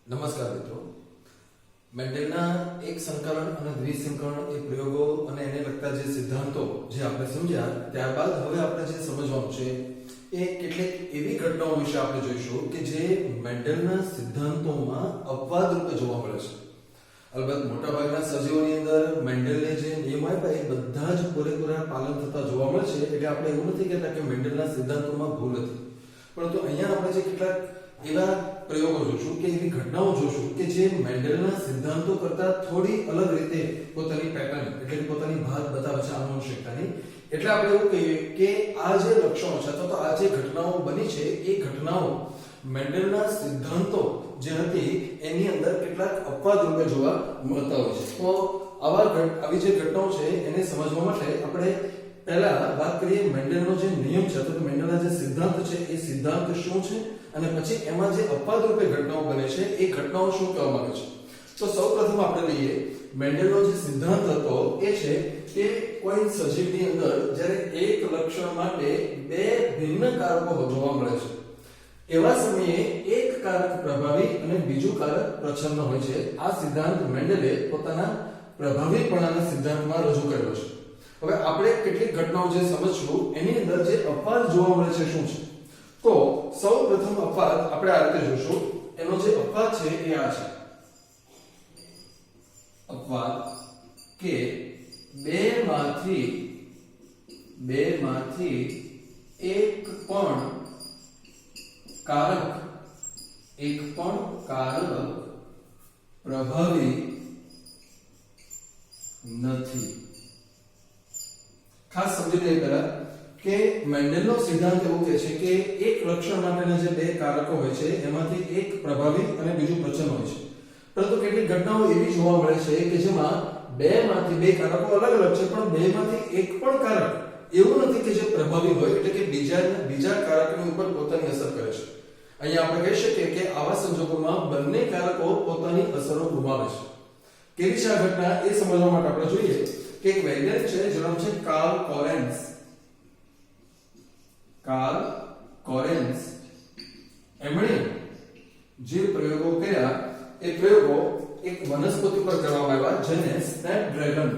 નમસ્કાર મિત્રો, મેન્ડેલના એક સંકલન અને દ્વિસંકલન એ પ્રયોગો અને એને લગતા જે સિદ્ધાંતો જે આપણે સમજ્યા, ત્યારબાદ હવે આપણે જે સમજવાનું છે એ કેટલીક એવી ઘટનાઓ વિશે આપણે જોઈશું કે જે મેન્ડેલના સિદ્ધાંતોમાં અપવાદ રૂપે જોવા મળે છે. અલબત્ત મોટાભાગના સજીવોની અંદર મેન્ડેલને જે નિયમ આપ્યા એ બધા જ પૂરેપૂરા પાલન થતા જોવા મળે છે. એટલે આપણે એવું નથી કહેતા કે મેન્ડેલના સિદ્ધાંતોમાં ભૂલ હતી, પરંતુ અહીંયા આપણે જે કેટલાક એવા પ્રયોગો જોશું કે એવી ઘટનાઓ જોશું કે જે મેન્ડેલના સિદ્ધાંતો કરતા થોડી અલગ રીતે પોતાની પેટર્ન એટલે કે પોતાની ભાત બતાવે છે આનુવંશિકતાની. એટલે આપણે એવું કહીએ કે આ જે લક્ષણો છે અથવા તો આ જે ઘટનાઓ બની છે એ ઘટનાઓ મેન્ડેલના સિદ્ધાંતો જે હતી એની અંદર કેટલાક અપવાદ રૂપે જોવા મળતા હોય છે. તો આવી જે ઘટનાઓ છે એને સમજવા માટે આપણે પહેલા વાત કરીએ મેન્ડેલનો જે નિયમ છે અથવા મેન્ડેલના જે સિદ્ધાંત છે એ સિદ્ધાંત શું છે અને પછી એમાં જે અપવાદ રૂપે ઘટનાઓ બને છે એ ઘટનાઓ શું કહેવા માંગે છે. તો સૌપ્રથમ આપણે લઈએ મેન્ડેલનો જે સિદ્ધાંત હતો એ છે કે કોઈ સજીવની અંદર જ્યારે એક લક્ષણ માટે બે ભિન્ન કારકો જોવા મળે છે એવા સમયે એક કારક પ્રભાવી અને બીજું કારક પ્રચ્છન્ન હોય છે. આ સિદ્ધાંત મેન્ડેલે પોતાના પ્રભાવીપણાના સિદ્ધાંતમાં રજૂ કર્યો છે. હવે આપણે કેટલીક ઘટનાઓ જે સમજશું એની અંદર જે અપવાદ જોવા મળે છે શું છે. તો સૌપ્રથમ અપવાદ આપણે આ રીતે જોશું. એનો જે અપવાદ છે એ આ છે. અપવાદ કે બેમાંથી એક પણ કારક પ્રભાવી નથી. ખાસ સમજી લઈએ પહેલા કે મેન્ડેલનો સિદ્ધાંત એવું કહે છે કે એક લક્ષણ માટેના જે બે કારકો હોય છે એમાંથી એક પ્રભાવી અને બીજું પ્રચ્છન્ન હોય છે. પરંતુ કેટલીક ઘટનાઓ એવી જોવા મળે છે કે જેમાં બેમાંથી બે કારકો અલગ અલગ છે પણ બેમાંથી એક પણ કારક એવું નથી કે જે પ્રભાવી હોય એટલે કે બીજા કારકની ઉપર પોતાની અસર કરે છે. અહીંયા આપણે કહી શકીએ કે આવા સંજોગોમાં બંને કારકો પોતાની અસરો ગુમાવે છે. કેવી છે આ ઘટના એ સમજવા માટે આપણે જોઈએ કે એક વૈજ્ઞાનિક છે જેનું નામ છે કાર્લ કોરેન્સ. એમણે જે પ્રયોગો કર્યા એ પ્રયોગો એક વનસ્પતિ પર કરવામાં આવ્યા જેને સ્નેપડ્રેગન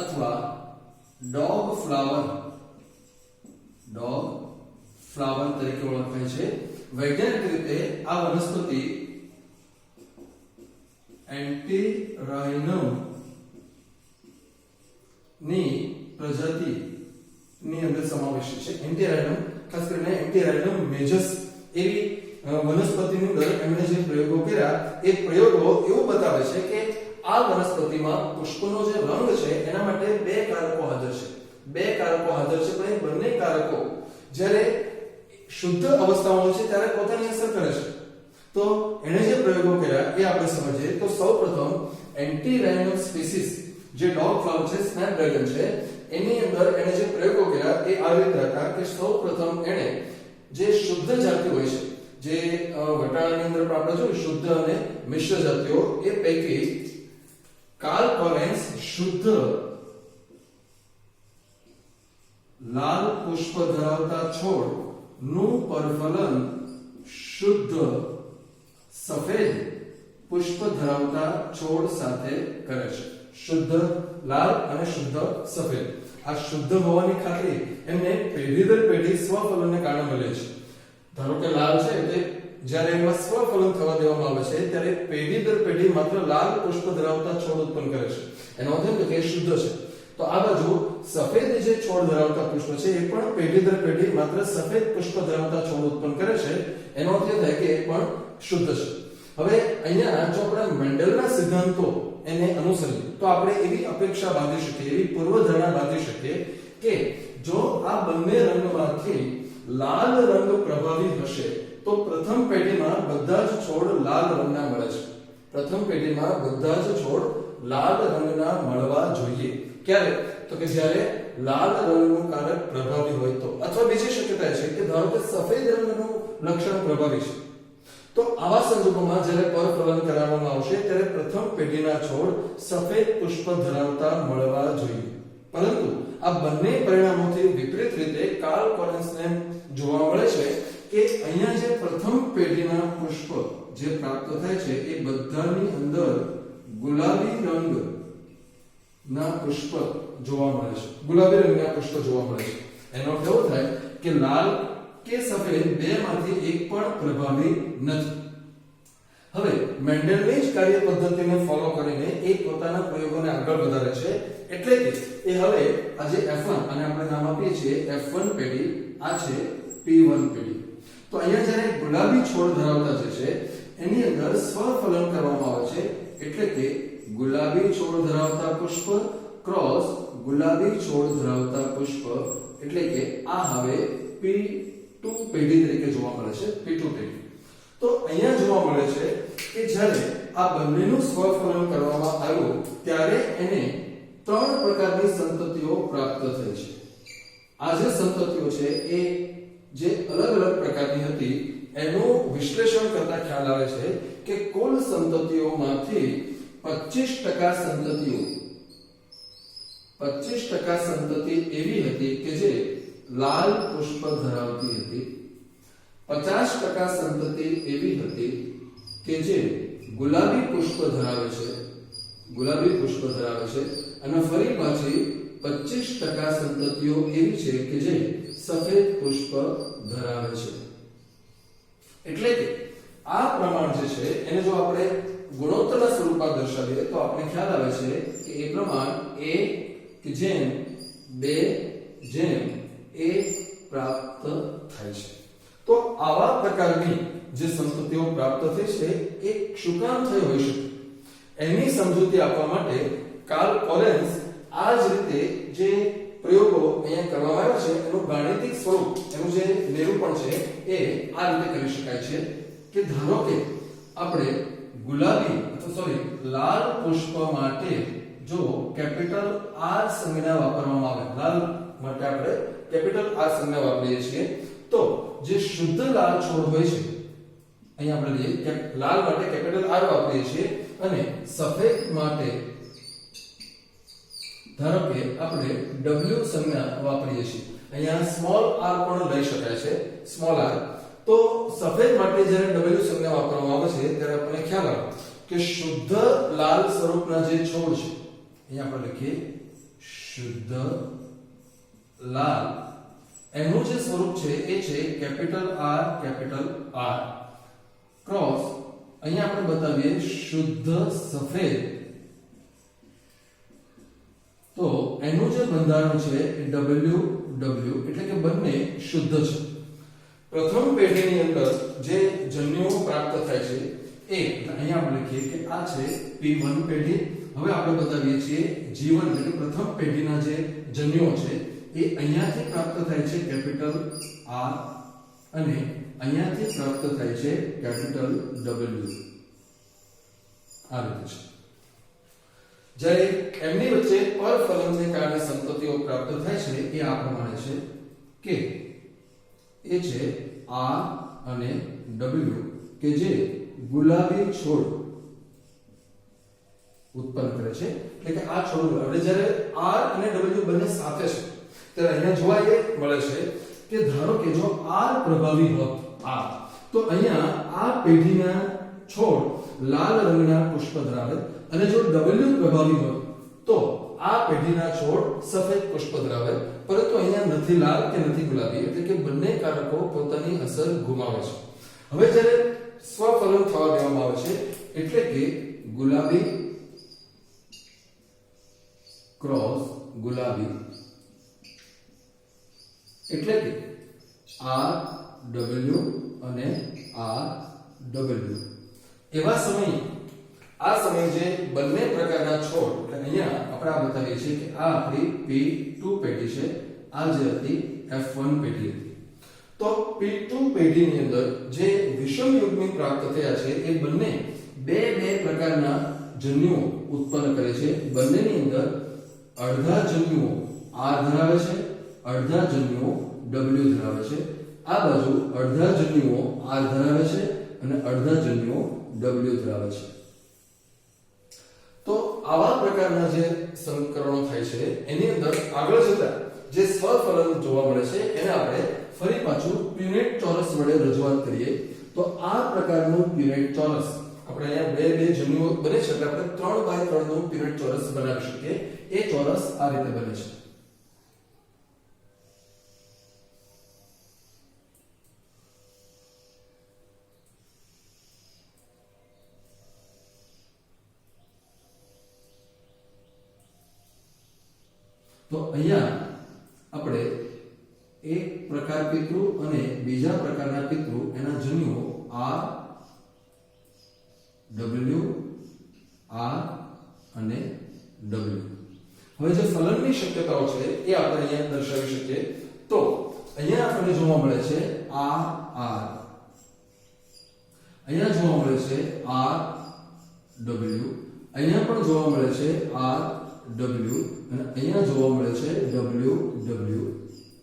અથવા ડોગ ફ્લાવર તરીકે ઓળખાય છે. વૈજ્ઞાનિક રીતે આ વનસ્પતિ એન્ટિરાઇનમ ની પ્રજાતિની અંદર સમાવેશ છે. એન્ટિરાઇનમ ખાસ કરીને એન્ટિરાઇનમ મેજસ એવી વનસ્પતિની અંદર એમણે જે પ્રયોગો કર્યા એ પ્રયોગો એવું બતાવે છે કે આ વનસ્પતિમાં પુષ્પનો જે રંગ છે એના માટે બે કારકો હાજર છે. પણ એ બંને કારકો જ્યારે શુદ્ધ અવસ્થામાં હોય છે ત્યારે પોતાની અસર કરે છે. તો એણે જે પ્રયોગો કર્યા એ આપણે સમજીએ તો સૌપ્રથમ એન્ટિરાઇનમ સ્પીસીસ જે ડોગ ફ્લાવર છે સ્નેપડ્રેગન છે એની અંદર એણે જે પ્રયોગો કર્યા એ આવી રીતે હતા કે સૌપ્રથમ એણે જે શુદ્ધ જાતિ હોય છે જે વટાણાની અંદર પણ આપણે જોયું શુદ્ધ અને મિશ્ર જાતિઓ એ પૈકી કાર્લ કોરેન્સ શુદ્ધ લાલ પુષ્પ ધરાવતા છોડ નું પરફલન શુદ્ધ સફેદ પુષ્પ ધરાવતા છોડ સાથે કરે છે. શુદ્ધ લાલ અને શુદ્ધ સફેદ. આ શુદ્ધ હોવાની ખાતરી એમને પેઢી દર પેઢી સ્વફલનને કારણે મળે છે. ધારો કે લાલ છે એટલે જ્યારે એમાં સ્વફલન થવા દેવામાં આવે છે ત્યારે પેઢી દર પેઢી માત્ર લાલ પુષ્પ ધરાવતા છોડ ઉત્પન્ન કરે છે. એનો અર્થ એ કે શુદ્ધ છે. તો આ બાજુ સફેદ જે છોડ ધરાવતા પુષ્પ છે એ પણ પેઢી દર પેઢી માત્ર સફેદ પુષ્પ ધરાવતા છોડ ઉત્પન્ન કરે છે. એનો અર્થ એ થાય કે એ પણ શુદ્ધ છે. હવે અહીંયા જો આપણે મેન્ડેલના સિદ્ધાંતો એને અનુસરીએ તો આપણે એવી અપેક્ષા બાંધી શકીએ, એવી પૂર્વધારણા બાંધી શકીએ કે જો આ બંને રંગમાંથી લાલ રંગ પ્રભાવી હશે તો પ્રથમ પેઢીમાં બધા જ છોડ લાલ રંગના મળે છે. લાલ રંગના મળવા જોઈએ. ક્યારે? તો કે જ્યારે લાલ રંગનું કારક પ્રભાવી હોય તો. અથવા બીજી શક્યતા છે કે ધારો કે સફેદ રંગનું લક્ષણ પ્રભાવી છે તો આવા સંજોગોમાં જ્યારે પરફલન કરાવવામાં આવશે ત્યારે પ્રથમ પેઢીના છોડ સફેદ પુષ્પ ધરાવતા મળવા જોઈએ. પરંતુ આ બંને પરિણામોથી વિપરીત રીતે કાર્લ કાર્લ કોલિન્સને જોવા મળે છે કે અહીંયા જે પ્રથમ પેઢીના પુષ્પ જે પ્રાપ્ત થાય છે એ બધાની અંદર ગુલાબી રંગના પુષ્પ જોવા મળે છે. ગુલાબી રંગના પુષ્પ જોવા મળે છે. એનો અર્થ એવો થાય કે લાલ કે સફેદ બેમાંથી એક પણ પ્રભાવી નથી. હવે મેન્ડલની જ કાર્ય પદ્ધતિને ફોલો કરીને એ પોતાના પ્રયોગોને આગળ વધારે છે. એટલે કે એ હવે આ જે F1 અને આપણે નામ આપીએ છીએ F1 પેઢી, આ છે P1 પેઢી. તો અહીંયા જ્યારે ગુલાબી છોડ ધરાવતા જે છે એની અંદર સ્વફલન કરવામાં આવે છે. એટલે કે ગુલાબી છોડ ધરાવતા પુષ્પ ક્રોસ ગુલાબી છોડ ધરાવતા પુષ્પ, એટલે કે આ હવે P2 પેઢી તરીકે જોવા મળે છે. P2 પેઢી. તો અહીંયા જોવા મળે છે કે જ્યારે આ બંનેનું સ્વફલન કરવામાં આવ્યું ત્યારે એને 3 પ્રકારની સંતતિઓ પ્રાપ્ત થઈ છે. આ જે સંતતિઓ છે એ જે અલગ અલગ પ્રકારની હતી એનું વિશ્લેષણ કરતા ખ્યાલ આવે છે કે કુલ સંતતિઓમાંથી 25% સંતતિ એવી હતી કે જે લાલ પુષ્પ ધરાવતી હતી, 50% સંતતિ એવી હતી કે જે ગુલાબી પુષ્પ ધરાવે છે, અને ફરી પાછી 25% સંતતિઓ એવી છે કે જે સફેદ પુષ્પ ધરાવે છે. એટલે કે આ પ્રમાણ જે છે એને જો આપણે ગુણોત્તરના સ્વરૂપમાં દર્શાવીએ તો આપણે ખ્યાલ આવે છે કે એ પ્રમાણ A કે જેમ 2:1 પ્રાપ્ત થાય છે. તો આવા પ્રકારની જે સંતતિઓ પ્રાપ્ત થઈ છે એ શું કામ થઈ હોઈ શકે એની સમજૂતી આપવા માટે કાર્લ કોલિન્સ આ જ રીતે જે પ્રયોગો અહીંયા કરવામાં આવ્યા છે એનું ગાણિતિક સ્વરૂપ, એનું જે નિરૂપણ છે એ આ રીતે કરી શકાય છે કે ધારો કે આપણે લાલ પુષ્પ માટે જો કેપિટલ R સંજ્ઞા વાપરવામાં આવે, લાલ માટે આપણે કેપિટલ R સંજ્ઞા વાપરીએ છીએ, તો જે શુદ્ધ લાલ છોડ હોય છે અહીંયા આપણે લઈએ કે લાલ માટે કેપિટલ R વાપરીએ છીએ અને સફેદ માટે ધારો કે આપણે W સંજ્ઞા વાપરીએ છીએ. અહીંયા સ્મોલ r પણ લઈ શકાય છે, સ્મોલ r. તો સફેદ માટે જ્યારે W સંજ્ઞા વાપરવામાં આવે છે ત્યારે આપણને ખ્યાલ આવે કે શુદ્ધ લાલ સ્વરૂપના જે છોડ છે અહીંયા આપણે લખીએ શુદ્ધ લાલ, એનું જે સ્વરૂપ છે એ છે કેપિટલ R ક્રોસ અહીંયા આપણે બતાવીએ શુદ્ધ સફેદ, તો એનું જે બંધારણ છે એ W એટલે કે બંને શુદ્ધ છે. પ્રથમ પેઢીની અંદર જે જન્યુઓ પ્રાપ્ત થાય છે એ અહીંયા આપણે લખીએ કે આ છે P1 પેઢી. હવે આપણે બતાવીએ છીએ G1 એટલે કે પ્રથમ પેઢીના જે જન્યુઓ છે એ અહીંયાથી પ્રાપ્ત થાય છે કેપિટલ R અને અહીંયાથી પ્રાપ્ત થાય છે કેપિટલ W. આ રીતે છે. જ્યારે એમની વચ્ચે પરફલનને કારણે સંતતિઓ પ્રાપ્ત થાય છે એ આ પ્રમાણે છે કે એ છે R અને W કે જે ગુલાબી છોડ ઉત્પન્ન કરે છે. એટલે કે આ છોડ એટલે જ્યારે R અને W બંને સાથે છે ત્યારે અહીંયા જોવા એ મળે છે કે ધારો કે જો R પ્રભાવી હોત તો અહીંયા આ પેઢીના છોડ લાલ રંગના પુષ્પ ધરાવે અને જો W પ્રભાવી હોય તો આ પેઢીના છોડ સફેદ પુષ્પ ધરાવે. પરંતુ અહીંયા નથી લાલ કે નથી ગુલાબી, એટલે કે બંને કારકો પોતાની અસર ગુમાવે છે. હવે જ્યારે સ્વફલન થવા દેવામાં આવે છે એટલે કે ગુલાબી ક્રોસ ગુલાબી, એટલે કે R W અને R W. એવા સમયે આ સમયે જે બંને પ્રકારના છોડ એટલે અહીંયા આપણે આ બતાવીએ છીએ કે આ આપણી P2 પેઢી છે, આ જે હતી F1 પેઢી હતી. તો P2 પેઢીની અંદર જે વિષમ યુગ્મિક પ્રાપ્ત થયા છે એ બંને બે પ્રકારના જન્યુઓ ઉત્પન્ન કરે છે. બંનેની અંદર અડધા જન્યુઓ R ધરાવે છે, અડધા જન્યુઓ W ધરાવે છે. આ બાજુ અડધા જન્યુઓ R ધરાવે છે અને અડધા જન્યુઓ W ધરાવે છે. તો આવા પ્રકારના જે સંકરણો થાય છે એની અંદર આગળ જતા જે સ્વફલન જોવા મળે છે એને આપણે પાછું પ્યુનેટ ચોરસ વડે રજૂઆત કરીએ તો આ પ્રકારનું પ્યુનેટ ચોરસ આપણે અહીંયા બે બે જન્યુઓ બને છે એટલે આપણે 3x3 નું પ્યુનેટ ચોરસ બનાવી શકીએ. એ ચોરસ આ રીતે બને છે. તો અહીંયા આપણે એક પ્રકાર પિતૃ અને બીજા પ્રકારના પિતૃ એના જન્યુઓ R W R અને W. હવે જે ફલનની શક્યતાઓ છે એ આપણે અહીંયા દર્શાવી શકીએ. તો અહીંયા આપણને જોવા મળે છે R R, અહીંયા જોવા મળે છે R W, અહીંયા પણ જોવા મળે છે R W અને અહીંયા જોવા મળે છે W W.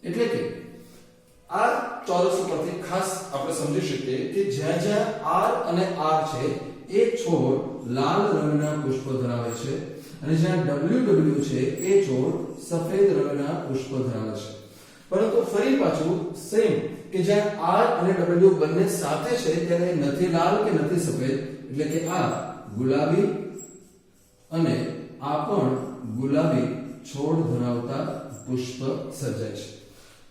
એટલે કે આ ચોરસ ઉપરથી ખાસ આપણે સમજી શકીએ કે જ્યાં જ્યાં R અને R છે એ છોડ લાલ રંગના પુષ્પ ધરાવે છે અને જ્યાં WW છે એ છોડ સફેદ રંગના પુષ્પ ધરાવે છે. પરંતુ ફરી પાછું સેમ કે જ્યાં R અને W બંને સાથે છે ત્યારે નથી લાલ કે નથી સફેદ, એટલે કે આ ગુલાબી અને આ પણ ગુલાબી છોડ ધરાવતા પુષ્પ સર્જાય છે.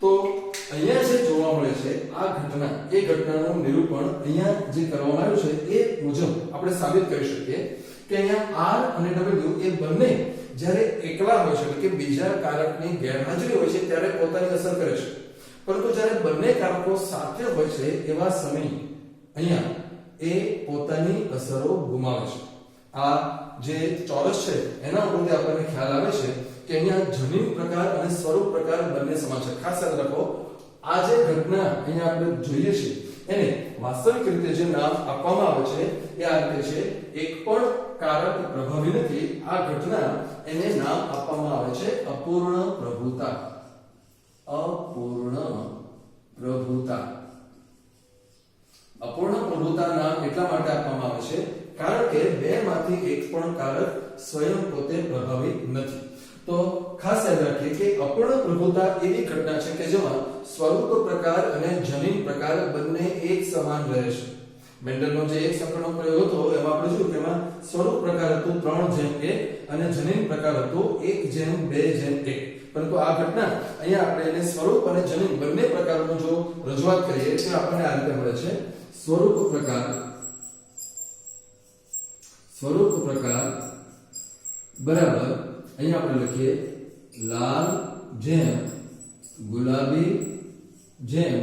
તો અહીંયા જે જોવા મળે છે આ ઘટના, એ ઘટનાનું નિરૂપણ અહીંયા જે કરવામાં આવ્યું છે એ મુજબ આપણે સાબિત કરી શકીએ કે અહીંયા R અને W એ બંને જ્યારે એકલા હોય છે એટલે કે બીજા કારકની ગેરહાજરી હોય છે ત્યારે પોતાની અસર કરે છે. પરંતુ જ્યારે બંને કારકો સાથે હોય છે એવા સમયે અહીંયા એ પોતાની અસરો ગુમાવે છે. આ જે ચોરસ છે એના ઉપરથી આપણને ખ્યાલ આવે છે કે અહીંયા જનીન પ્રકાર અને સ્વરૂપ પ્રકાર બંને સમાન છે. ખાસ યાદ રાખો, આ જે ઘટના અહીંયા આપણે જોઈએ છીએ એને વાસ્તવિક રીતે જે નામ આપવામાં આવે છે એ આ રીતે છે. એક પણ કારક પ્રભાવી નથી. આ ઘટના એને નામ આપવામાં આવે છે અપૂર્ણ પ્રભુતા. અપૂર્ણ પ્રભુતા. અપૂર્ણ પ્રભુતા નામ એટલા માટે આપવામાં આવે છે કારણ કે બેમાંથી એક પણ કારક સ્વયં પોતે પ્રભાવી નથી. તો ખાસ યાદ રાખીએ કે અપૂર્ણ પ્રભુતા એવી ઘટના છે કે જેમાં સ્વરૂપ પ્રકાર અને જનીન પ્રકાર બંને એક સમાન રહે છે. મેન્ડલનો જે એક સંકળનો પ્રયોગ હતો એમાં આપણે જોયું કે એમાં સ્વરૂપ પ્રકાર હતું 3:1 અને જનીન પ્રકાર હતો 1:2:1. પરંતુ આ ઘટના અહીંયા આપણે એને સ્વરૂપ અને જનીન બંને પ્રકારોનું જો રજૂઆત કરીએ તો આપણને આ રીતે મળે છે. સ્વરૂપ પ્રકાર બરાબર અહીંયા આપણે લખીએ લાલ જેમ ગુલાબી જેમ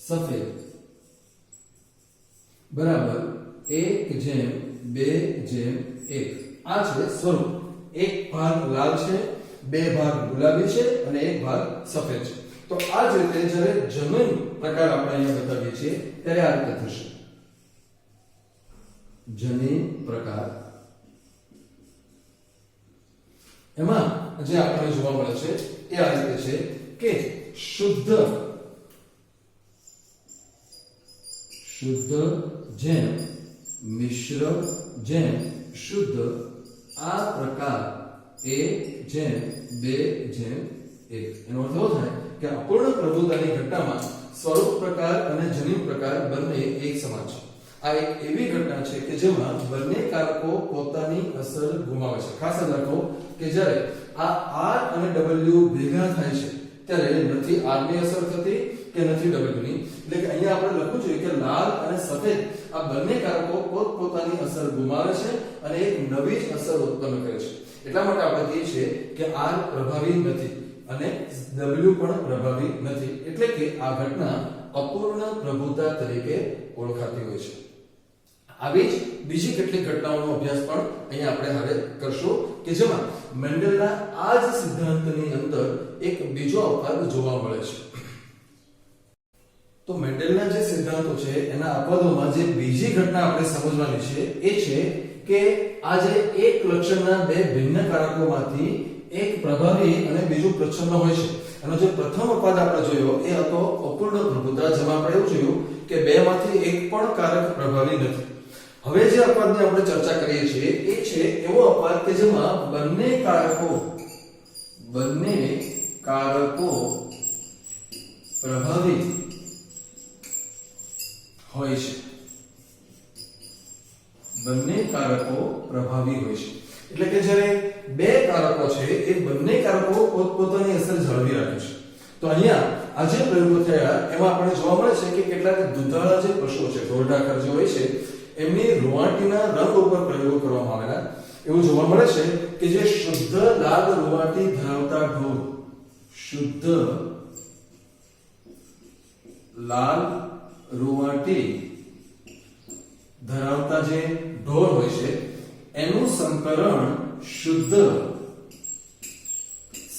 સફેદ બરાબર 1:2:1. આ છે સ્વરૂપ. એક ભાગ લાલ છે, બે ભાગ ગુલાબી છે અને એક ભાગ સફેદ છે. તો આ જ રીતે જ્યારે જનીન પ્રકાર આપણે અહીંયા બતાવીએ છીએ ત્યારે આ રીતે થશે. જનીન પ્રકાર એમાં જે આપણને જોવા મળે છે એ આ રીતે છે કે શુદ્ધ જેમ મિશ્ર જેમ શુદ્ધ આ પ્રકાર 1:2:1. એનો અર્થ એવો થાય કે અપૂર્ણ પ્રભુતાની ઘટનામાં સ્વરૂપ પ્રકાર અને જનીન પ્રકાર બંને એક સમાન છે. આ એક એવી ઘટના છે કે જેમાં બંને કારકો પોતાની અસર ગુમાવે છે. ખાસ યાદ રાખો કે જ્યારે આ R અને W ભેગા થાય છે ત્યારે નથી R ની અસર થતી કે નથી W ની. એટલે કે અહીંયા આપણે લખવું જોઈએ કે લાલ અને સફેદ આ બંને કારકો પોતપોતાની અસર ગુમાવે છે અને એક નવી જ અસર ઉત્પન્ન કરે છે. એટલા માટે આપણે કહીએ છીએ કે R પ્રભાવી નથી અને W પણ પ્રભાવી નથી. એટલે કે આ ઘટના અપૂર્ણ પ્રભુતા તરીકે ઓળખાતી હોય છે. આવી જ બીજી કેટલીક ઘટનાઓનો અભ્યાસ પણ અહીંયા આપણે હવે કરશું કે જેમાં મેન્ડલના આ જ સિદ્ધાંતની અંદર એક બીજો અપવાદ જોવા મળે છે. તો મેન્ડલના જે સિદ્ધાંતો છે એના અપવાદોમાં જે બીજી ઘટના આપણે સમજવાની છે એ છે કે આ જે એક લક્ષણના બે ભિન્ન કારકોમાંથી એક પ્રભાવી અને બીજું પ્રચ્છન્ન હોય છે. એનો જે પ્રથમ અપવાદ આપણે જોયો એ હતો અપૂર્ણ પ્રભુતા, જેમાં આપણે એવું જોયું કે બેમાંથી એક પણ કારક પ્રભાવી નથી. હવે જે અપવાદની આપણે ચર્ચા કરીએ છીએ એ છે એવો અપવાદ કે જેમાં બંને કારકો પ્રભાવી હોય છે, બંને કારકો પ્રભાવી હોય છે. એટલે કે જ્યારે બે કારકો છે એ બંને કારકો પોતપોતાની અસર જાળવી રાખે છે. તો અહીંયા આ જે પ્રયોગો થયા એમાં આપણે જોવા મળે છે કે કેટલાક દૂધાળા જે પશુઓ છે, ઢોર-ઢાંખર જે હોય છે, એમની રૂંવાટીના રંગ ઉપર પ્રયોગો કરવામાં આવેલા. એવું જોવા મળે છે કે જે શુદ્ધ લાલ રૂંવાટી ધરાવતા ઢોર, શુદ્ધ લાલ રૂંવાટી ધરાવતા જે ઢોર હોય છે એનું સંકરણ શુદ્ધ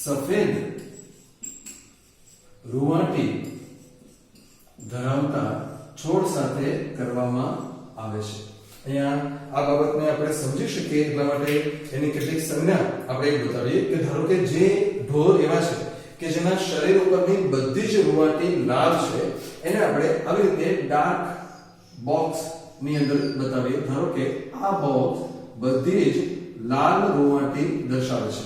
સફેદ રૂંવાટી ધરાવતા છોડ સાથે કરવામાં આવે છે. અહીંયા આ બાબતને આપણે સમજી શકીએ એટલા માટે એની કેટલીક સંજ્ઞા આપણે બતાવીએ કે ધારો કે જે ઢોર એવા છે કે જેના શરીર ઉપરની બધી જ રૂંવાટી લાલ છે એને આપણે આવી રીતે ડાર્ક બોક્સ ની અંદર બતાવીએ. ધારો કે આ બોક્સ બધી જ લાલ રૂંવાટી દર્શાવે છે.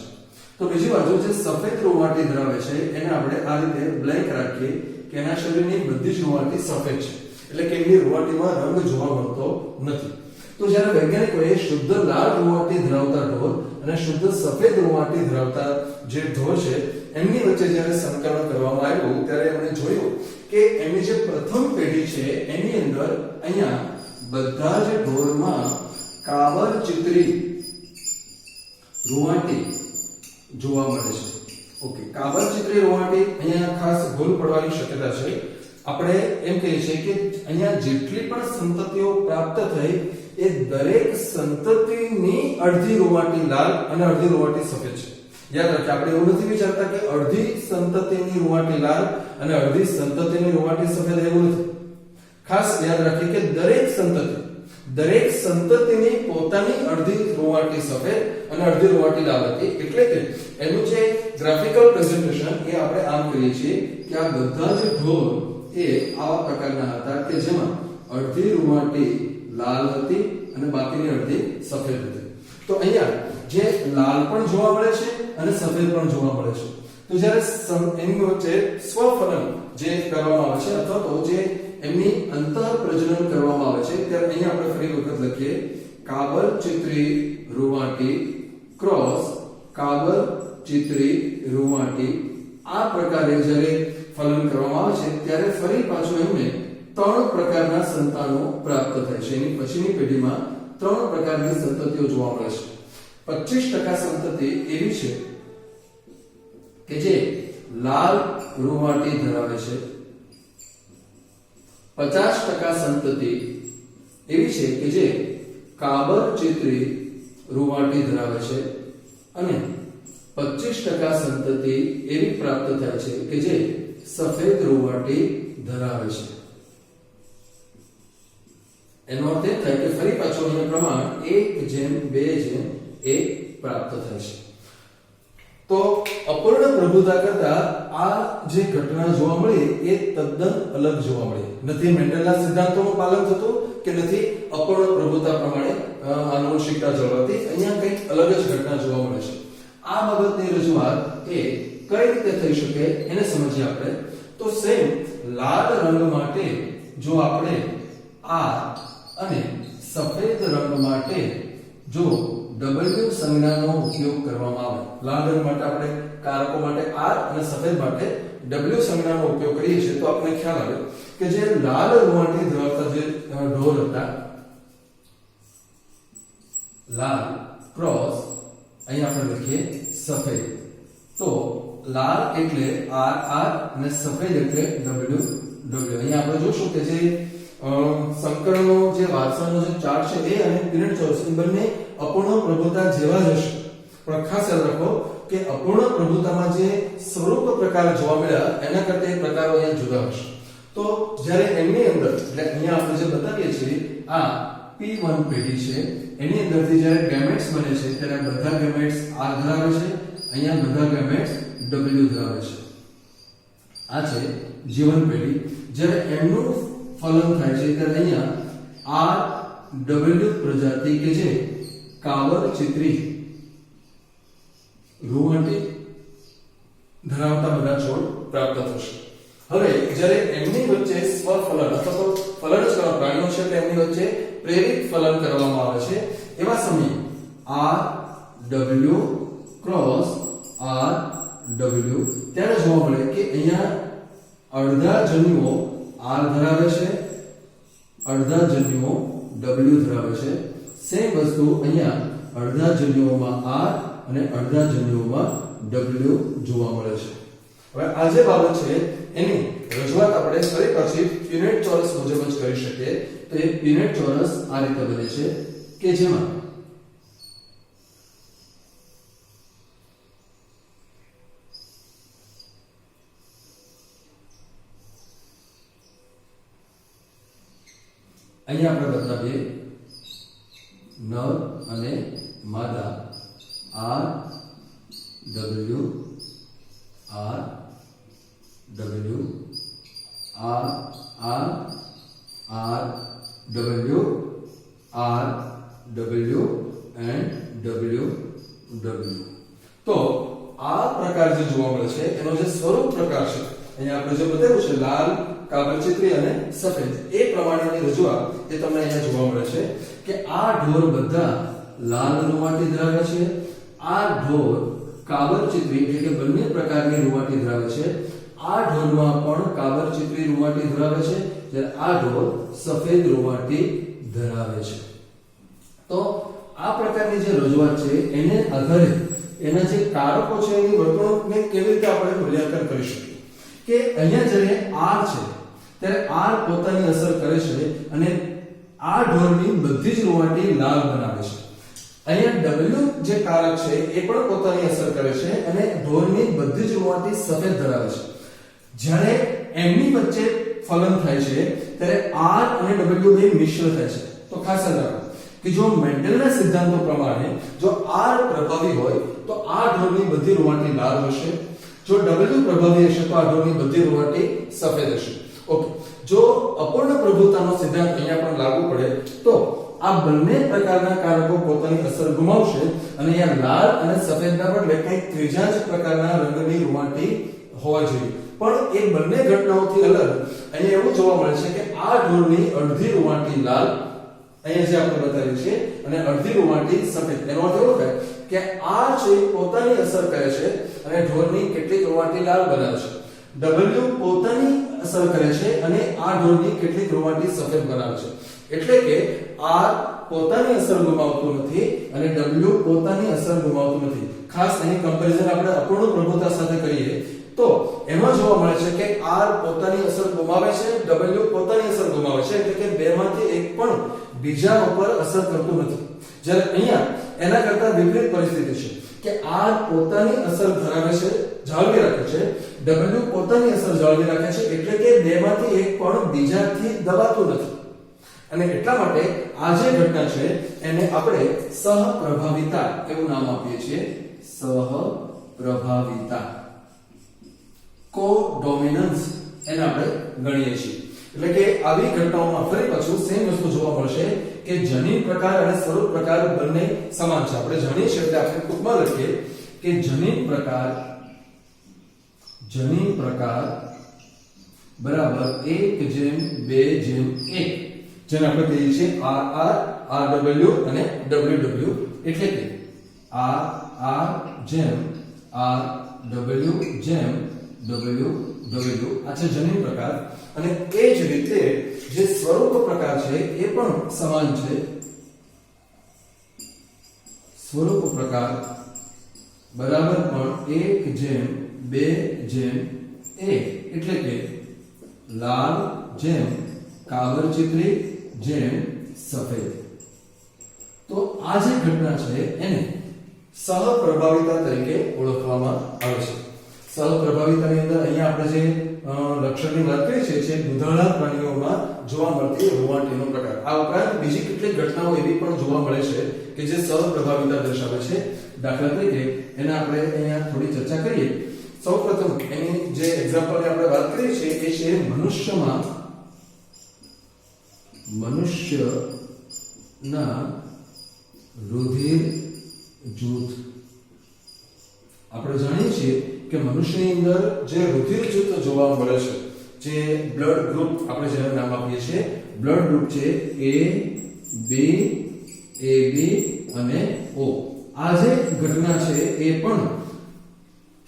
તો બીજી બાજુ જે સફેદ રૂંવાટી ધરાવે છે એને આપણે આ રીતે બ્લેક રાખીએ કે એના શરીરની બધી જ રૂંવાટી સફેદ છે, એટલે કે એની રૂંવાટીમાં રંગ જોવા મળતો નથી. તો જ્યારે વૈજ્ઞાનિકોએ શુદ્ધ લાલ રૂંવાટી ધરાવતા ઢોર અને શુદ્ધ સફેદ રૂંવાટી ધરાવતા જે ઢોર છે એમની વચ્ચે જ્યારે સંકલન કરવામાં આવ્યું ત્યારે એમણે જોયું કે એમની જે પ્રથમ પેઢી છે એની અંદર અહીંયા બધા જ ઢોરમાં કાબર ચિત્રી રૂંવાટી જોવા મળે છે. ઓકે, કાબર ચિત્રી રૂંવાટી અહીંયા ખાસ ભૂલ પડવાની શક્યતા છે. આપણે એમ કહીએ છીએ કે અહીંયા જેટલી પણ સંતતિઓ પ્રાપ્ત થઈ એ દરેક સંતતિની અડધી રૂંવાટી લાલ અને અડધી રૂંવાટી સફેદ છે. યાદ રાખીએ, આપણે એવું નથી વિચારતા કે અડધી સંતતિની રૂંવાટી લાલ અને અડધી સંતતિની રૂંવાટી સફેદ, એવું નથી. ખાસ યાદ રાખીએ કે દરેક સંતતિની પોતાની અડધી રૂંવાટી સફેદ અને અડધી રૂંવાટી લાલ હતી. એટલે કે એનું જે ગ્રાફિકલ પ્રેઝન્ટેશન એ આપણે આમ કરીએ છીએ કે આ બધા જ ઢોર એ આવા પ્રકારના હતા કે જેમાં અડધી રૂંવાટી લાલ હતી અને બાકીની અડધી સફેદ હતી. તો અહીંયા જે લાલ પણ જોવા મળે છે અને સફેદ પણ જોવા મળે છે. તો જ્યારે એની વચ્ચે સ્વફલન જે કરવામાં આવે છે અથવા તો જે એમની અંતઃ પ્રજનન કરવામાં આવે છે ત્યારે અહીંયા આપણે ફરી વખત લખીએ કાબર ચિત્રી રૂંવાટી ક્રોસ કાબર ચિત્રી રૂંવાટી. આ પ્રકારે જ્યારે ફલન કરવામાં આવે છે ત્યારે ફરી પાછું એમને 3 પ્રકારના સંતાનો પ્રાપ્ત થાય છે. એની પછીની પેઢીમાં 3 પ્રકારની સંતતિઓ જોવા મળે છે. 25% સંતતિ એવી છે કે જે લાલ રૂંવાટી ધરાવે છે, 50% સંતતિ એવી છે કે જે કાબર ચિત્રી રૂંવાટી ધરાવે છે અને 25% સંતતિ એવી પ્રાપ્ત થાય છે કે જે સફેદ રૂંવાટી ધરાવે છે. એનો અર્થ એ થાય કે ફરી પાછું અહીં પ્રમાણ 1:2:1 પ્રાપ્ત થાય છે. તો અપૂર્ણ પ્રભુતા કરતા આ જે ઘટના જોવા મળી એ તદ્દન અલગ જોવા મળી. નથી મેન્ડલના સિદ્ધાંતોનું પાલન થતું કે નથી અપૂર્ણ પ્રભુતા પ્રમાણે આનુવંશિકતા જળવાતી. અહીંયા કંઈક અલગ જ ઘટના જોવા મળે છે. આ બાબતની રજૂઆત એ કઈ રીતે થઈ શકે એને સમજીએ આપણે. તો સેમ લાલ રંગ માટે જો આપણે આ અને સફેદ રંગ માટે જો W સંજ્ઞાનો ઉપયોગ કરવામાં આવે, લાલ રંગ માટે આપણે કારકો માટે R અને સફેદ માટે W સંજ્ઞાનો ઉપયોગ કરીએ છીએ તો આપણે ખ્યાલ આવે કે જે લાલ રૂંવાટી ધરાવતા જે ઢોર હતા, લાલ ક્રોસ અહીં આપણે લખીએ સફેદ. તો લાલ એટલે R અને સફેદ એટલે W. અહીંયા આપણે જોશું કે જે સંકરણનો જે વારસાનો જે ચાર્ટ છે એ અને પિરિયડ ચોરસ બંને અપૂર્ણ પ્રભુતા જેવા જ હશે. પણ ખાસ યાદ રાખો કે અપૂર્ણ પ્રભુતામાં જે સ્વરૂપ પ્રકાર જોવા મળ્યા એના કરતા એ પ્રકારો અહીંયા જુદા હશે. તો જ્યારે એમની અંદર એટલે અહીંયા આપણે જે બતાવીએ છીએ આ P1 પેઢી છે, એની અંદરથી જ્યારે ગેમેટ્સ બને છે ત્યારે બધા ગેમેટ્સ R ધરાવે છે, અહીંયા બધા ગેમેટ્સ W ધરાવે છે. આ છે જીવન પેઢી. જ્યારે એમનું ફલન થાય છે ત્યારે અહીંયા RW પ્રજાતિ કે જે કાબર ચિત્રી રૂંવાટી ધરાવતા બધા છોડ પ્રાપ્ત થશે. હવે જ્યારે એમની વચ્ચે સ્વફલન અથવા તો ફલન જ કરવા પ્રાણીઓ છે એટલે એમની વચ્ચે પ્રેરિત ફલન કરવામાં આવે છે એવા સમયે RW ક્રોસ RW ત્યારે જોવા મળે કે અહીંયા અડધા જન્યુઓ R ધરાવે છે, અડધા જન્યુઓ W ધરાવે છે. સેમ વસ્તુ અહીંયા અડધા જન્યુઓમાં R અને અડધા જન્યુઓમાં W જોવા મળે છે. હવે આ જે બાબત છે એની રજૂઆત આપણે ફરી પછી પ્યુનેટ ચોરસ મુજબ જ કરી શકીએ. તો એ પ્યુનેટ ચોરસ આ રીતે બને છે કે જેમાં અહીંયા આપણે બતાવીએ નર અને માદા R W R W R R R W R W and W W. તો આ પ્રકાર જે જોવા મળે છે એનો જે સ્વરૂપ પ્રકાર છે અહીંયા આપણે જે બતાવ્યું છે લાલ, કાબરચીતરી અને સફેદ એ પ્રમાણેની રજૂઆત એ તમને અહીંયા જોવા મળે છે કે આ ઢોર બધા લાલ રૂંવાટી ધરાવે છે, આ ઢોર કાબરચીતરી એટલે કે બંને પ્રકારની રૂંવાટી ધરાવે છે, આ ઢોરમાં પણ કાબરચીતરી રૂંવાટી ધરાવે છે જ્યારે આ ઢોર સફેદ રૂંવાટી ધરાવે છે. તો આ પ્રકારની જે રજૂઆત છે એને આધારે એના જે કારકો છે એની વર્તણૂકને કેવી રીતે આપણે મૂલ્યાંકન કરી શકીએ કે અહીંયા જ્યારે R છે ત્યારે R પોતાની અસર કરે છે અને આ ઢોરની બધી જ રૂંવાટી લાલ બનાવે છે. અહીંયા W જે કારક છે એ પણ પોતાની અસર કરે છે અને ઢોરની બધી જ રૂંવાટી સફેદ ધરાવે છે. જ્યારે એમની વચ્ચે ફલન થાય છે ત્યારે R અને W બે મિશ્ર થાય છે. તો ખાસ યાદ રાખો કે જો મેન્ડલના સિદ્ધાંતો પ્રમાણે જો R પ્રભાવી હોય તો આ ઢોરની બધી રૂંવાટી લાલ હશે, જો W પ્રભાવી હશે તો આ ઢોરની બધી રૂંવાટી સફેદ હશે. ઓકે, જો અપૂર્ણ પ્રભુતાનો સિદ્ધાંત અહીંયા પણ લાગુ પડે તો આ બંને પ્રકારના કારકો પોતાની અસર ગુમાવશે અને અહીંયા લાલ અને સફેદના બદલે કંઈક ત્રીજા જ પ્રકારના રંગની રૂંવાટી હોવા જોઈએ. પણ એ બંને ઘટનાઓથી અલગ અહીંયા એવું જોવા મળે છે કે આ ઢોરની અડધી રૂંવાટી લાલ અહીંયા જે આપણે બતાવ્યું છે અને અડધી રૂંવાટી સફેદ. એનો અર્થ એવો થાય કે આ છે પોતાની અસર કરે છે અને ઢોરની કેટલીક રૂંવાટી લાલ બનાવે છે, W પોતાની અસર કરે છે અને આ ઢોરની કેટલીક રૂંવાટી સફેદ બનાવે છે. એટલે કે R પોતાની અસર ગુમાવતું નથી અને W પોતાની અસર ગુમાવતું નથી. ખાસ અહીં કમ્પેરિઝન આપણે અપૂર્ણ પ્રભુતા સાથે કરીએ તો એમાં જોવા મળે છે કે R પોતાની અસર ગુમાવે છે, W પોતાની અસર ગુમાવે છે, એટલે કે બેમાંથી એક પણ બીજા ઉપર અસર કરતું નથી. જ્યારે અહીંયા એના કરતા વિપરીત પરિસ્થિતિ છે કે R પોતાની અસર ધરાવે છે, જાળવી રાખે છે, W પોતાની અસર જાળવી રાખે છે, એટલે કે બેમાંથી એક પણ બીજાથી દબાતું નથી. અને એટલા માટે આ જે ઘટના છે એને આપણે સહપ્રભાવિતા એવું નામ આપીએ છીએ. સહપ્રભાવિતા, કો-ડોમિનન્સ એને આપણે ગણીએ છીએ. એટલે કે આવી ઘટનાઓમાં ફરી પાછું સેમ વસ્તુ જોવા મળશે કે જનીન પ્રકાર અને સ્વરૂપ પ્રકાર બંને સમાન છે. આપણે જાણીએ છીએ એટલે આપણે ટૂંકમાં લખીએ કે જનીન પ્રકાર બરાબર 1:2:1, જેને આપણે કહીએ છીએ RR, RW અને WW. એટલે કે RR જેમ RW જેમ WW આ છે જનીન પ્રકાર. અને એ જ રીતે જે સ્વરૂપ પ્રકાર છે એ પણ સમાન છે. સ્વરૂપ પ્રકાર બરાબર પણ 1:2:1, એટલે કે લાલ જેમ કાબરચીતરી જેમ સફેદ. તો આ જે ઘટના છે એને સહપ્રભાવિતા તરીકે ઓળખવામાં આવે છે. સહપ્રભાવિતાની અંદર અહીંયા આપણે જે લક્ષણની વાત કરી છે દુધાળા પ્રાણીઓમાં જોવા મળતી રૂંવાટીનો પ્રકાર. આ ઉપરાંત બીજી કેટલીક ઘટનાઓ એવી પણ જોવા મળે છે કે જે સહપ્રભાવિતા દર્શાવે છે. દાખલા તરીકે એના આપણે અહીંયા થોડી ચર્ચા કરીએ. સૌપ્રથમ એની જે એક્ઝામ્પલની આપણે વાત કરી છે એ છે મનુષ્યના રુધિર જૂથ. આપણે જાણીએ છીએ કે મનુષ્યની અંદર જે રુધિર જૂથ જોવા મળે છે જે બ્લડ ગ્રુપ આપણે જેનું નામ આપીએ છીએ બ્લડ ગ્રુપ છે A B AB અને O. આ જે ઘટના છે એ પણ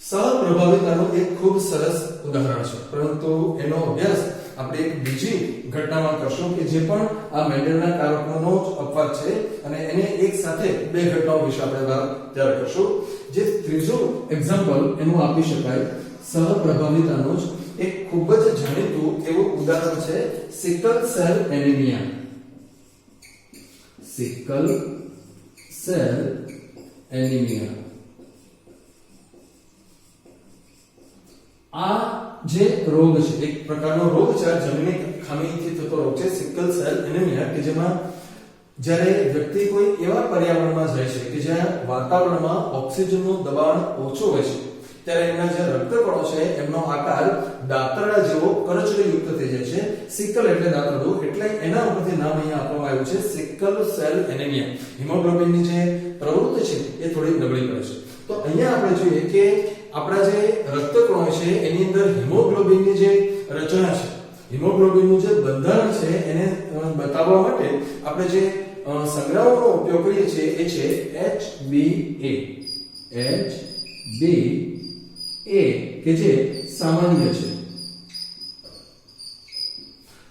સહપ્રભાવિતાનું એક ખૂબ સરસ ઉદાહરણ છે, પરંતુ એનો અભ્યાસ આપણે એક બીજી ઘટનામાં કરશું કે જે પણ આ મેન્ડલના કારકોનો જ અપવાદ છે અને એને એક સાથે બે ઘટનાઓ વિશે આપણે વાત ત્યારે કરશું. જે ત્રીજું એક્ઝામ્પલ એનું આપી શકાય સહપ્રભાવિતાનું જ એક ખૂબ જ જાણીતું એવું ઉદાહરણ છે sickle cell anaemia. Sickle cell anaemia આ જે રોગ છે એક પ્રકારનો રોગ છે, આ જનની ખામીથી થતો રોગ છે સિકલ સેલ એનિમિયા, કે જેમાં જ્યારે વ્યક્તિ કોઈ એવા પર્યાવરણમાં જાય છે કે જ્યાં વાતાવરણમાં ઓક્સિજનનું દબાણ ઓછું હોય છે ત્યારે એમના જે રક્તકણો છે એમનો આકાર દાંતરડા જેવો કરચલીયુક્ત થઈ જાય છે. સિકલ એટલે દાંતરડું, એટલે એના ઉપરથી નામ અહીંયા આપવામાં આવ્યું છે સિકલ સેલ એનિમિયા. હિમોગ્લોબિનની જે પ્રવૃત્તિ છે એ થોડી નબળી પડે છે. તો અહીંયા આપણે જોઈએ કે આપણા જે રક્તકણો છે એની અંદર હિમોગ્લોબિનની જે રચના છે, હિમોગ્લોબિનનું જે બંધારણ છે એને બતાવવા માટે આપણે જે સંગ્રામનો ઉપયોગ કરીએ છીએ એ છે HBA. HBA કે જે સામાન્ય છે,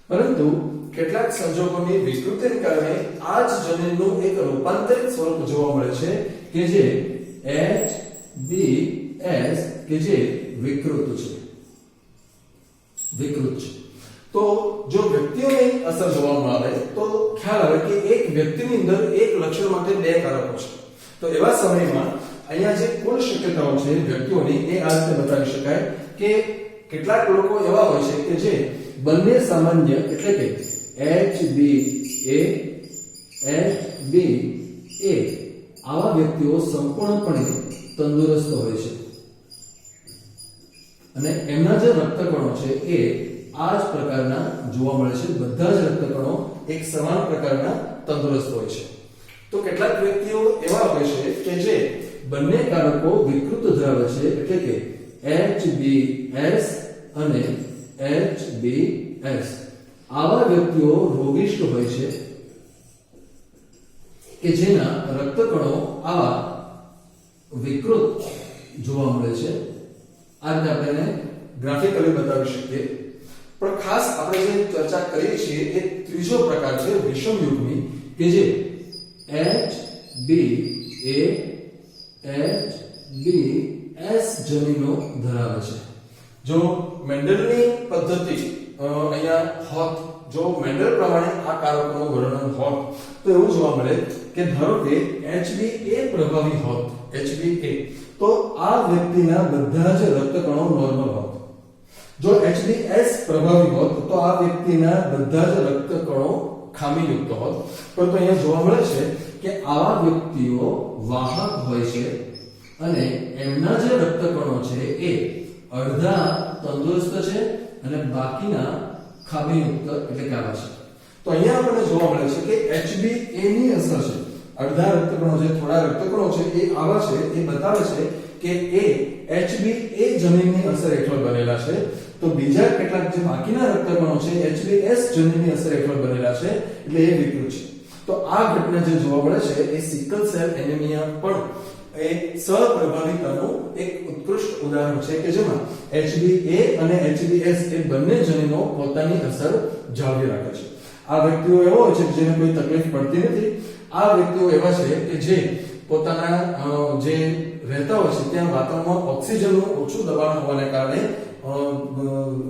પરંતુ કેટલાક સંજોગોની વિકૃતિને કારણે આ જ જનીનનું એક રૂપાંતરિત સ્વરૂપ જોવા મળે છે કે જે HBS કે જે વિકૃત છે. તો જો વ્યક્તિઓની અસર જોવામાં આવે તો ખ્યાલ આવે કે એક વ્યક્તિની અંદર એક લક્ષણ માટે બે કારકો છે. તો એવા સમયમાં અહીંયા જે કુલ શક્યતાઓ છે વ્યક્તિઓની એ આ રીતે બતાવી શકાય કે કેટલાક લોકો એવા હોય છે કે જે બંને સામાન્ય એટલે કે HBA આવા વ્યક્તિઓ સંપૂર્ણપણે તંદુરસ્ત હોય છે અને એમના જે રક્તકણો છે એ આ જ પ્રકારના જોવા મળે છે. બધા જ રક્તકણો એક સમાન પ્રકારના તંદુરસ્ત હોય છે. તો કેટલાક વ્યક્તિઓ એવા હોય છે કે જે બંને કારકો વિકૃત ધરાવે છે, એટલે કે HBS અને HBS. આવા વ્યક્તિઓ રોગિષ્ટ હોય છે કે જેના રક્તકણો આવા વિકૃત જોવા મળે છે. આ રીતે આપણે ગ્રાફિકલી બતાવી શકીએ. પણ ખાસ આપણે જે ચર્ચા કરીએ છીએ એ ત્રીજો પ્રકાર છે વિષમ યુગ્મી, કે જે HBS જનીનો ધરાવે છે. જો મેન્ડલની પદ્ધતિ અહીંયા હોત, જો મેન્ડલ પ્રમાણે આ કારકોનું વર્ણન હોત તો એવું જોવા મળે કે ધારો કે HBA પ્રભાવી હોત, HBA, તો આ વ્યક્તિના બધા જ રક્તકણો નોર્મલ હોત. જો HBS પ્રભાવી હોત તો આ વ્યક્તિના બધા જ રક્તકણો ખામીયુક્ત હોત. પરંતુ અહીંયા જોવા મળે છે કે આવા વ્યક્તિઓ વાહક હોય છે અને એમના જે રક્તકણો છે એ અડધા તંદુરસ્ત છે અને બાકીના ખામીયુક્ત એટલે કે આવા છે. તો અહીંયા આપણને જોવા મળે છે કે HBA ની અસર છે. અડધા રક્તકણો છે, થોડા રક્તકણો છે એ આવા છે, એ બતાવે છે કે એ HBA જનીનની અસર હેઠળ બનેલા છે. તો બીજા કેટલાક જે બાકીના રક્તકણો છે HBS જનીનની અસર હેઠળ બનેલા છે, એટલે એ વિકૃત છે. તો આ ઘટના જે જોવા મળે છે એ સિકલ સેલ એનિમિયા પણ એ સહપ્રભાવિતાનું એક ઉત્કૃષ્ટ ઉદાહરણ છે કે જેમાં HBA અને HBS એ બંને જનીનો પોતાની અસર જાળવી રાખે છે. આ વ્યક્તિઓ એવો હોય છે જેને કોઈ તકલીફ પડતી નથી. આ વ્યક્તિઓ એવા છે કે જે પોતાના જે રહેતા હોય છે ત્યાં વાતાવરણમાં ઓક્સિજનનું ઓછું દબાણ હોવાને કારણે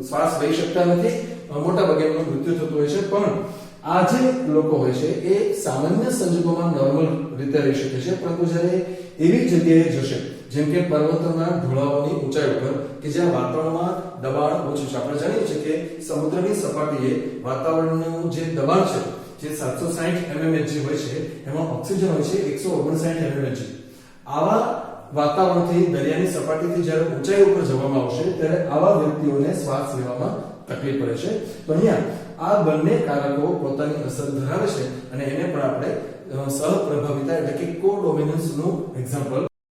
શ્વાસ લઈ શકતા નથી. મોટા ભાગે એમનું મૃત્યુ થતું હોય છે. પણ આ જે લોકો હોય છે એ સામાન્ય સંજોગોમાં નોર્મલ રીતે રહી શકે છે, પરંતુ જ્યારે એવી જગ્યાએ જશે જેમ કે પર્વતોના ઢોળાવોની ઊંચાઈ ઉપર કે જ્યાં વાતાવરણમાં દબાણ ઓછું છે. આપણે જાણીએ છીએ કે સમુદ્રની સપાટીએ વાતાવરણનું જે દબાણ છે જે 760 mmHg હોય છે એમાં ઓક્સિજન હોય છે 159 mmHg. આવા વાતાવરણથી દરિયાની સપાટીથી જ્યારે ઊંચાઈ ઉપર જવામાં આવશે ત્યારે આવા વ્યક્તિઓને શ્વાસ લેવામાં તકલીફ પડે છે. તો અહીંયા આ બંને કારકો પોતાની અસર ધરાવે છે અને એને પણ આપણે સહપ્રભાવિતા એટલે કે કોડોમિનન્સ નું એક્ઝામ્પલ